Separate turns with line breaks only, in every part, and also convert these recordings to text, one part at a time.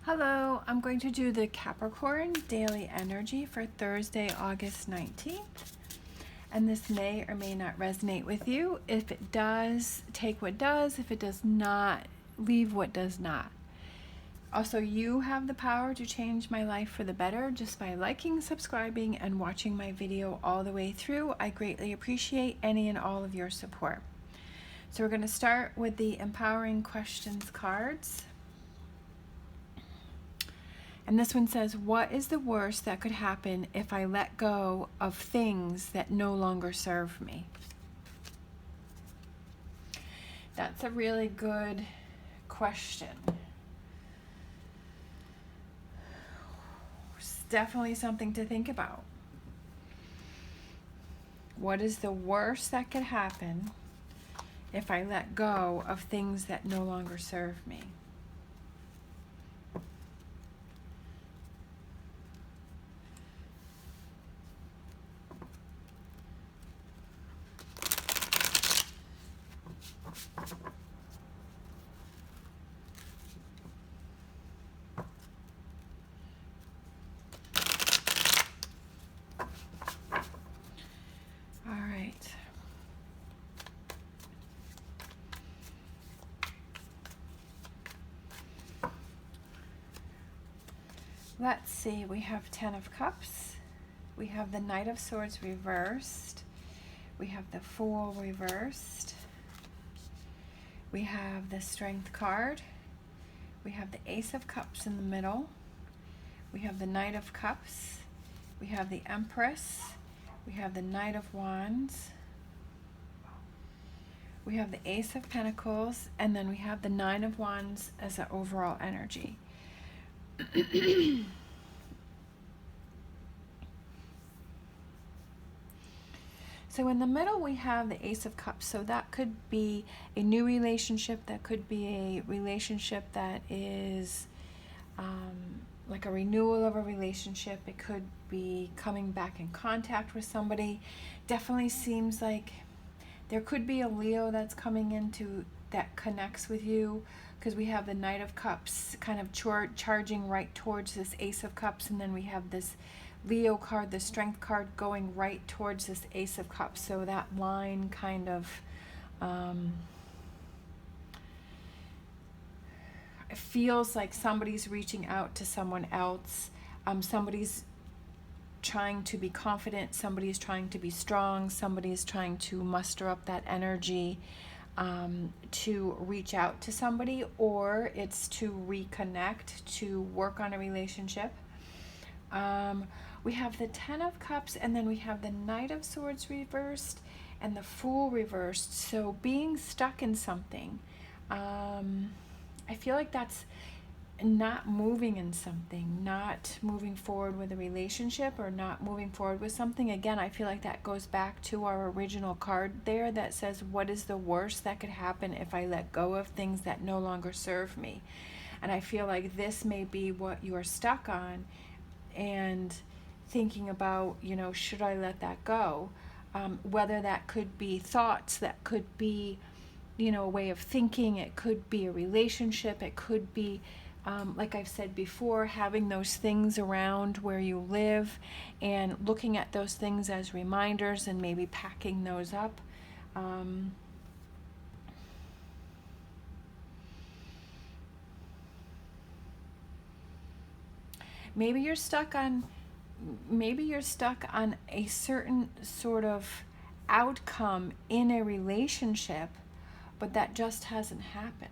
Hello, I'm going to do the Capricorn daily energy for Thursday, August 19th. And this may or may not resonate with you. If it does, take what does. If it does not, leave what does not. Also, you have the power to change my life for the better just by liking, subscribing, and watching my video all the way through. I greatly appreciate any and all of your support. So we're going to start with the Empowering Questions cards. And this one says, what is the worst that could happen if I let go of things that no longer serve me? That's a really good question. It's definitely something to think about. What is the worst that could happen if I let go of things that no longer serve me? Let's see, we have 10 of Cups, we have the Knight of Swords reversed, we have the Fool reversed, we have the Strength card, we have the Ace of Cups in the middle, we have the Knight of Cups, we have the Empress, we have the Knight of Wands, we have the Ace of Pentacles, and then we have the Nine of Wands as an overall energy. So in the middle we have the Ace of Cups. So that could be a new relationship, that could be a relationship that is like a renewal of a relationship. It could be coming back in contact with somebody. Definitely seems like there could be a Leo that's coming into that connects with you, because we have the Knight of Cups kind of charging right towards this Ace of Cups, and then we have this Leo card, the Strength card, going right towards this Ace of Cups. So that line kind of it feels like somebody's reaching out to someone else. Somebody's trying to be confident, somebody's trying to be strong, somebody's trying to muster up that energy to reach out to somebody, or it's to reconnect, to work on a relationship. We have the 10 of Cups, and then we have the Knight of Swords reversed and the Fool reversed. So being stuck in something, I feel like that's not moving in something, not moving forward with a relationship, or not moving forward with something. Again, I feel like that goes back to our original card there that says, what is the worst that could happen if I let go of things that no longer serve me? And I feel like this may be what you are stuck on, and thinking about, you know, should I let that go? Whether that could be thoughts, that could be, you know, a way of thinking, it could be a relationship, it could be like I've said before, having those things around where you live and looking at those things as reminders and maybe packing those up. Maybe you're stuck on a certain sort of outcome in a relationship, but that just hasn't happened.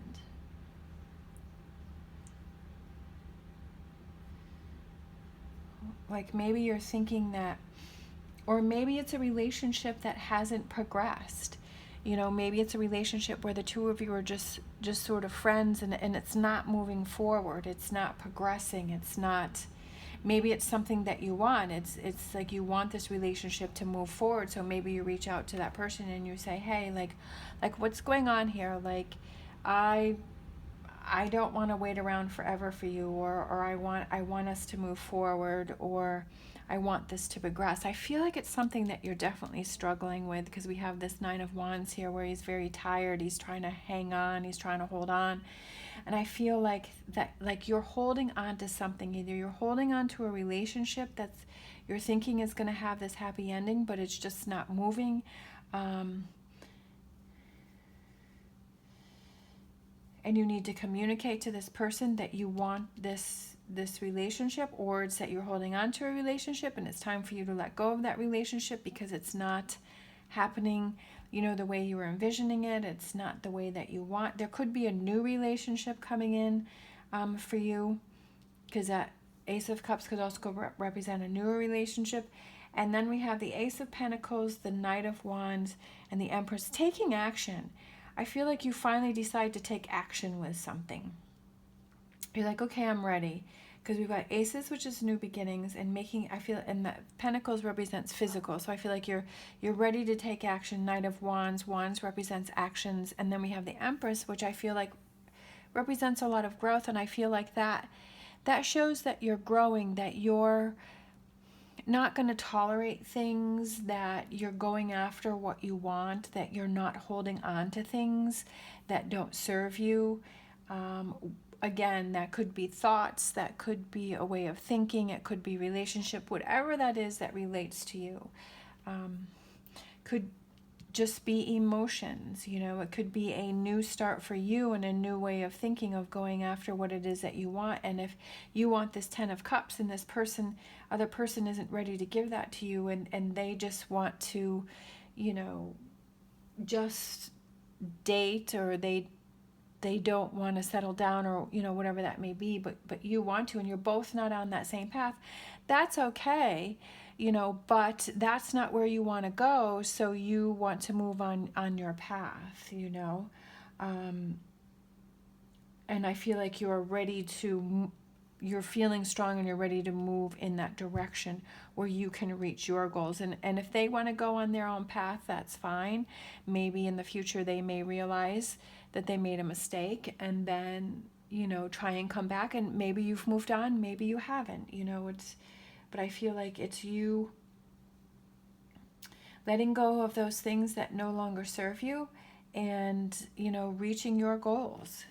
Like maybe you're thinking that, or maybe it's a relationship that hasn't progressed. You know, maybe it's a relationship where the two of you are just sort of friends, and it's not moving forward. It's not progressing. It's not, maybe it's something that you want. It's like you want this relationship to move forward. So maybe you reach out to that person and you say, hey, like what's going on here? Like, I don't want to wait around forever for you, or I want us to move forward, or I want this to progress. I feel like it's something that you're definitely struggling with, because we have this Nine of Wands here where he's very tired, he's trying to hang on, he's trying to hold on. And I feel like that, like you're holding on to something. Either you're holding on to a relationship that's you're thinking is going to have this happy ending, but it's just not moving. And you need to communicate to this person that you want this relationship, or it's that you're holding on to a relationship and it's time for you to let go of that relationship because it's not happening, the way you were envisioning it. It's not the way that you want. There could be a new relationship coming in for you, because that Ace of Cups could also represent a newer relationship. And then we have the Ace of Pentacles, the Knight of Wands, and the Empress taking action. I feel like you finally decide to take action with something. You're like, okay, I'm ready. Because we've got aces, which is new beginnings, and and the Pentacles represents physical. So I feel like you're ready to take action. Knight of Wands, Wands represents actions. And then we have the Empress, which I feel like represents a lot of growth. And I feel like that shows that you're growing, that you're not going to tolerate things, that you're going after what you want, that you're not holding on to things that don't serve you. Again, that could be thoughts, that could be a way of thinking, it could be relationship, whatever that is that relates to you. Could just be emotions, it could be a new start for you and a new way of thinking, of going after what it is that you want. And if you want this 10 of Cups and this other person isn't ready to give that to you, and they just want to, just date, or they don't want to settle down, or whatever that may be, but you want to, and you're both not on that same path, that's okay, but that's not where you want to go, so you want to move on your path, and I feel like you're feeling strong and you're ready to move in that direction where you can reach your goals. And if they want to go on their own path, that's fine. Maybe in the future they may realize that they made a mistake, and then, try and come back, and maybe you've moved on, maybe you haven't, but I feel like it's you letting go of those things that no longer serve you, and, reaching your goals.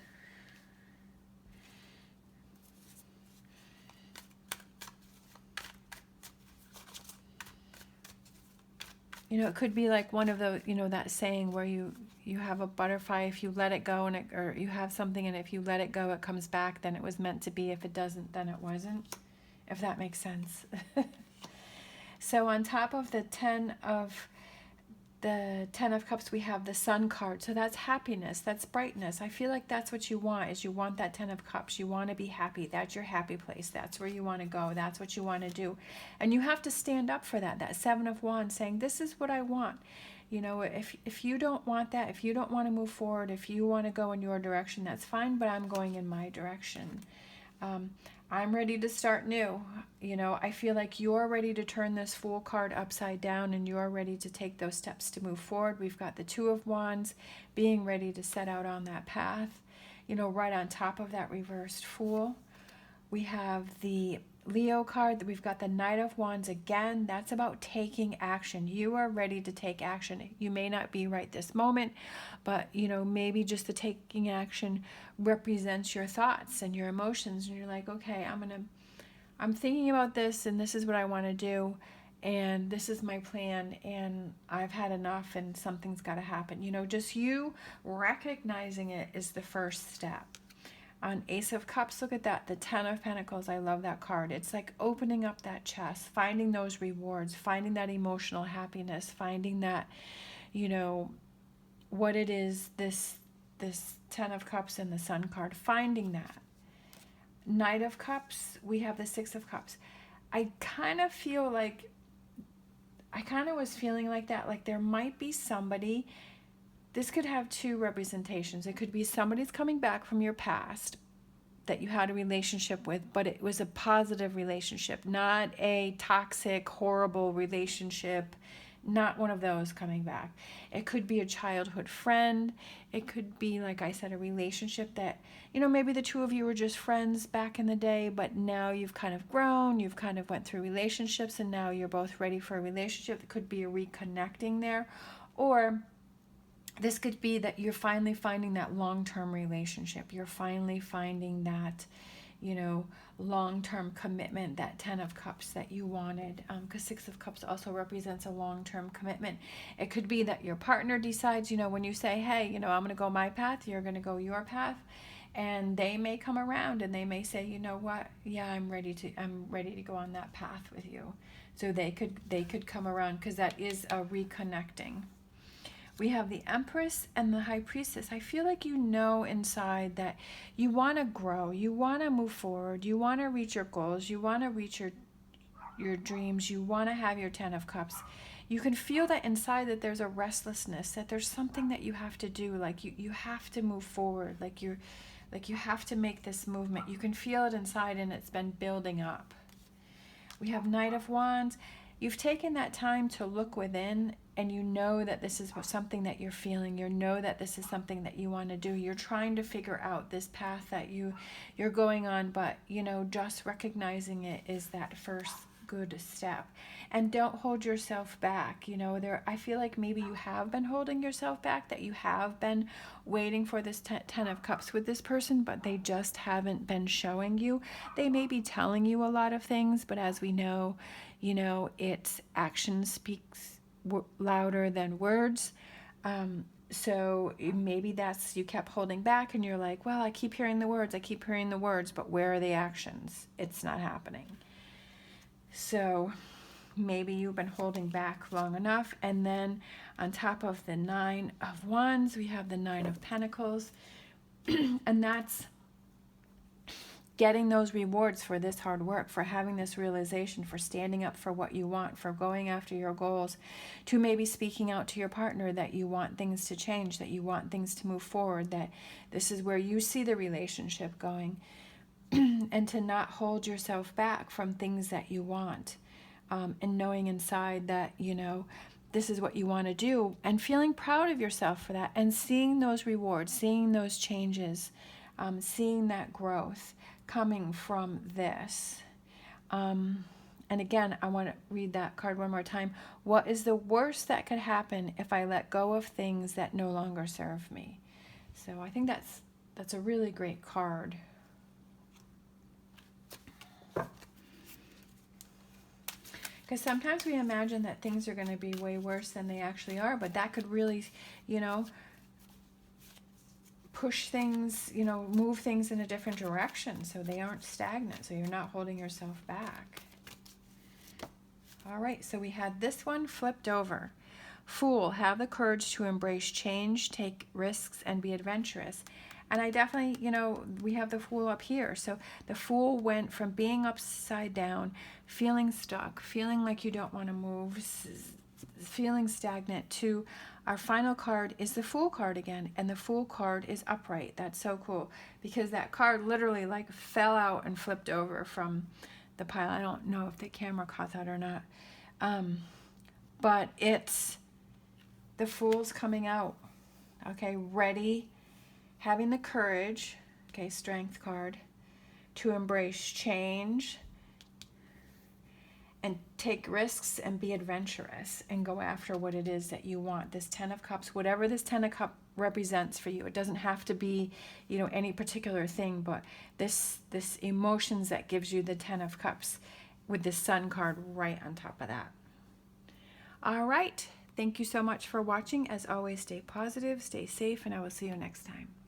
It could be like one of the, that saying where you have a butterfly, if you let it go, or you have something, and if you let it go, it comes back, then it was meant to be. If it doesn't, then it wasn't, if that makes sense. So on top of the 10 of Cups, we have the Sun card. So that's happiness, that's brightness. I feel like that's what you want, is you want that 10 of Cups. You want to be happy. That's your happy place. That's where you want to go. That's what you want to do. And you have to stand up for that. That 7 of Wands, saying, this is what I want. If you don't want that, if you don't want to move forward, if you want to go in your direction, that's fine, but I'm going in my direction. I'm ready to start new. I feel like you're ready to turn this Fool card upside down, and you're ready to take those steps to move forward. We've got the 2 of Wands, being ready to set out on that path. Right on top of that reversed Fool, we have the Leo card. We've got the Knight of Wands again. That's about taking action. You are ready to take action. You may not be right this moment, but maybe just the taking action represents your thoughts and your emotions, and you're like, okay, I'm thinking about this, and this is what I want to do, and this is my plan, and I've had enough, and something's got to happen. Just you recognizing it is the first step. On Ace of Cups, look at that, the 10 of Pentacles. I love that card. It's like opening up that chest, finding those rewards, finding that emotional happiness, finding that, what it is, this 10 of Cups and the Sun card, finding that. Knight of Cups, we have the 6 of Cups. I kind of was feeling like that, like there might be somebody. This could have 2 representations. It could be somebody's coming back from your past that you had a relationship with, but it was a positive relationship, not a toxic, horrible relationship, not one of those coming back. It could be a childhood friend. It could be, like I said, a relationship that, maybe the 2 of you were just friends back in the day, but now you've kind of grown, you've kind of went through relationships, and now you're both ready for a relationship. It could be a reconnecting there. Or this could be that you're finally finding that long-term relationship. You're finally finding that, you know, long-term commitment, that 10 of Cups that you wanted, because 6 of Cups also represents a long-term commitment. It could be that your partner decides, you know, when you say, hey, you know, I'm going to go my path, you're going to go your path, and they may come around and they may say, you know what, yeah, I'm ready to go on that path with you. So they could come around, because that is a reconnecting. We have the Empress and the High Priestess. I feel like you know inside that you want to grow, you want to move forward, you want to reach your goals, you want to reach your dreams, you want to have your 10 of Cups. You can feel that inside, that there's a restlessness, that there's something that you have to do, like you have to move forward, like you have to make this movement. You can feel it inside, and it's been building up. We have Knight of Wands. You've taken that time to look within, and you know that this is something that you're feeling. You know that this is something that you want to do. You're trying to figure out this path that you're going on, but you know, just recognizing it is that first good step. And don't hold yourself back. You know, I feel like maybe you have been holding yourself back, that you have been waiting for this 10 of Cups with this person, but they just haven't been showing you. They may be telling you a lot of things, but as we know, you know, it's action speaks louder than words. So maybe that's, you kept holding back, and you're like, well, I keep hearing the words, but where are the actions? It's not happening. So maybe you've been holding back long enough. And then on top of the 9 of Wands, we have the 9 of Pentacles. And that's getting those rewards for this hard work, for having this realization, for standing up for what you want, for going after your goals, to maybe speaking out to your partner that you want things to change, that you want things to move forward, that this is where you see the relationship going, and to not hold yourself back from things that you want, and knowing inside that, you know, this is what you want to do, and feeling proud of yourself for that, and seeing those rewards, seeing those changes, seeing that growth coming from this. And again, I want to read that card one more time. What is the worst that could happen if I let go of things that no longer serve me? So I think that's a really great card. Because sometimes we imagine that things are going to be way worse than they actually are, but that could really, you know, push things, you know, move things in a different direction, so they aren't stagnant, so you're not holding yourself back. All right, so we had this one flipped over. Fool, have the courage to embrace change, take risks, and be adventurous. And I definitely, you know, we have the Fool up here. So the Fool went from being upside down, feeling stuck, feeling like you don't want to move, feeling stagnant, to our final card is the Fool card again, and the Fool card is upright. That's so cool, because that card literally like fell out and flipped over from the pile. I don't know if the camera caught that or not, but it's the Fool's coming out, okay, ready, having the courage, okay, Strength card, to embrace change and take risks and be adventurous and go after what it is that you want. This 10 of Cups, whatever this 10 of Cups represents for you. It doesn't have to be, you know, any particular thing, but this emotions that gives you the 10 of Cups with the Sun card right on top of that. All right. Thank you so much for watching. As always, stay positive, stay safe, and I will see you next time.